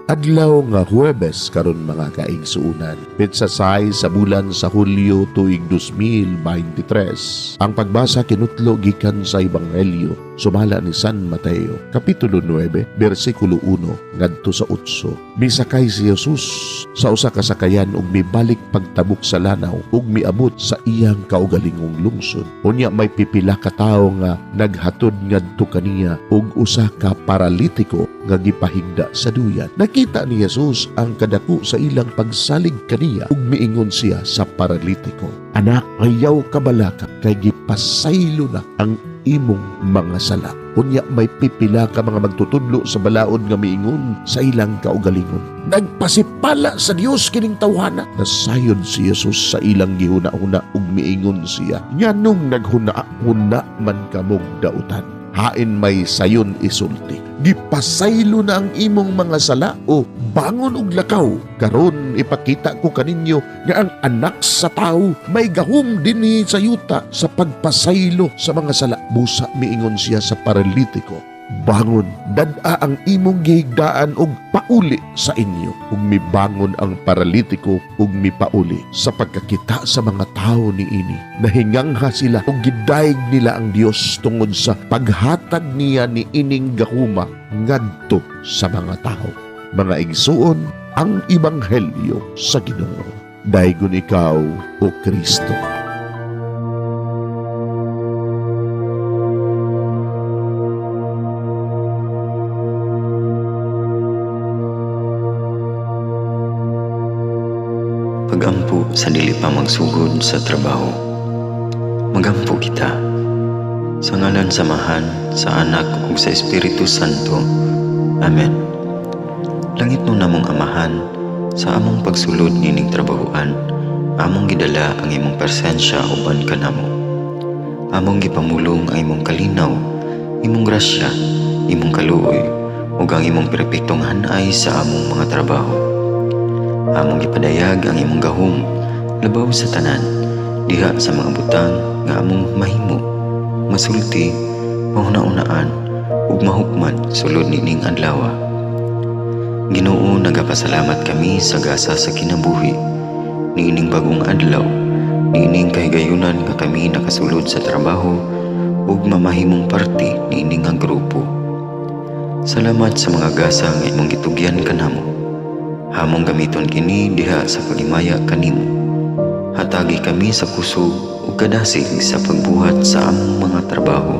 Adlaw nga Huwebes karon mga kaigsuunan. Pitsasay sa bulan sa Hulyo tuig 2023. Ang pagbasa kinutlo gikan sa Ebanghelyo sumala ni San Mateo, Kapitulo 9, versikulo 1 ngadto sa 8. Misakay si Jesus sa usa ka sakayan ug mibalik pagtabok sa lanaw ug miabot sa iyang kaugalingong lungsod. Unya may pipila ka tawo nga naghatod ngadto kaniya ug usa ka paralitiko nga gipahigda sa duyan. Nakita ni Jesus ang kadako sa ilang pagsalig kaniya ug miingon siya sa paralitiko, "Anak, ayaw ka balaka kay gipasaylo na ang imong mga sala." Unya may pipila ka mga magtutudlo sa balaod nga miingon sa ilang kaugalingon, "Nagpasipala sa Dios kining tawhana." Nasayod si Jesus sa ilang gihuna-huna ug miingon siya, "Nganong naghuna-huna man kamong dautan? Hain may sayon isulti. Gipasaylo na ang imong mga sala o bangon og lakaw. Karon ipakita ko kaninyo nga ang Anak sa Tao may gahom dinhi sa yuta sa pagpasaylo sa mga sala." Busa miingon siya sa paralitiko, "Bangon, dad-a ang imong gihigdaan og pauli sa inyo." Ug mibangon ang paralitiko ug mipauli. Sa pagkakita sa mga tao niini, nahingangha sila ug gidayeg nila ang Dios tungod sa paghatag niya ni ining gahuma ngadto sa mga tao. Mga igsuon, ang Ebanghelyo sa Ginoo. Daygon ikaw, O Kristo. Pagampo sa dili pa magsugod sa trabaho. Magampo kita sa ngalan samahan sa Anak ug sa Espiritu Santo. Amen. Langit no namong Amahan, sa among pagsulod nining trabahoan, among gidala ang imong presensya uban kanamo. Among gipamulong ang imong kalinaw, imong grasya, imong kaluoy ug ang imong perpektong hanay sa among mga trabaho. Among gipadayag ang imong gahom labaw sa tanan diha sa mga butang nga among mahimo, masulti, mahuna-unaan ug mahukman sulod nining adlaw. Ginoo, nagapasalamat kami sa gasa sa kinabuhi niining bagong adlaw, niining kahigayunan nga kami nakasulod sa trabaho ug mamahimong parte niining nga grupo. Salamat sa mga gasa nga imong gitugyan kanamo. Hamong gamiton kini diha sa pagimaya kanimo. Hatagi kami sa kusog ug kadasig sa pagbuhat sa among mga trabaho.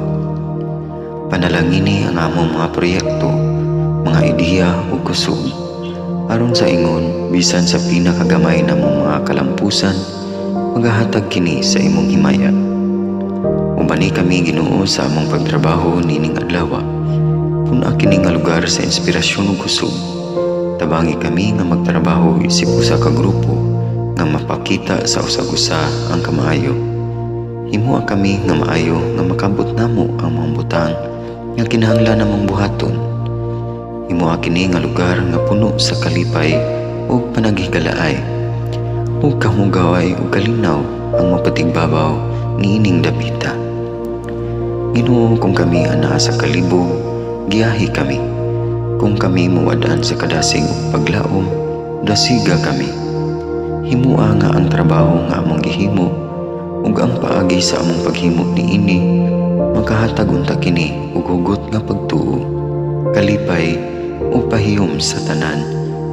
Panalangini ang among mga proyekto, mga ideya ug kusog. Aron sa ingon, bisan sa pinakagamay namong mga kalampusan, magahatag kini sa imong himaya. Ubani kami, Ginoo, sa among pagtrabaho nining adlaw. Puna kini nga lugar sa inspirasyon ug kusog. Tabangi kami nga magtrabaho isip usa ka grupo nga mapakita sa usag-usa ang kamaayo. Himua kami nga maayo nga makabot namo ang mga butang nga kinahanglan namong buhaton. Himua kini nga lugar nga puno sa kalipay ug panaghigalaay. Ug kamugaway ug kalinaw ang mapatigbabaw niining dapita. Ginoo, kung kami anaa sa kalibog, giyahi kami. Kung kami muwadaan sa kadasig ug paglaom, dasiga kami. Himua nga ang trabaho nga among gihimo ug ang paagi sa among paghimo niini makahatag unta kini ug hugot nga pagtuo, kalipay ug pahiyom sa tanan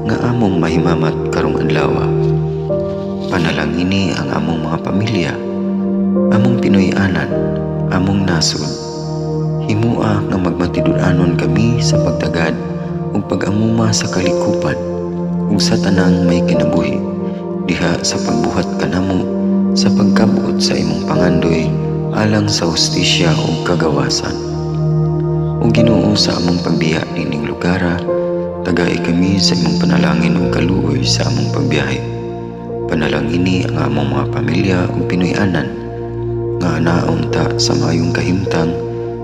nga among mahimamat karong adlaw. Panalangini ang among mga pamilya, among Pinoy-anan, among nasod. Himua nga magmatidud-anon kami sa pagtagad ug pag-amuma sa kalikupan ug sa tanang may kinabuhi diha sa pagbuhat kanamo sa pagkabuot sa imong pangandoy alang sa hustisya ug kagawasan. Ug Ginoo, sa among pagbiya nining lugar, tagay kami sa imong panalangin ug kaluoy sa among pagbiyahe. Panalangini ang among mga pamilya ug Pinoy-anan nga anaon ta sa maayong kahimtang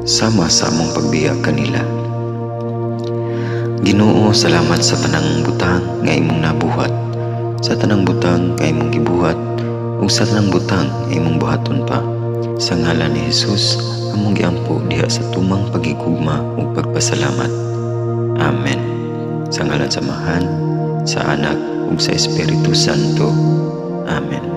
sama sa among pagbiya kanila. Ginoo, salamat sa tanang butang nga imong nabuhat, sa tanang butang nga imong gibuhat ug sa tanang butang nga imong buhaton pa. Sa ngalan ni Jesus, among giampo diha sa tumang pagigugma ug pagpasalamat. Amen. Sa ngalan sa Amahan, sa Anak ug sa Espiritu Santo. Amen.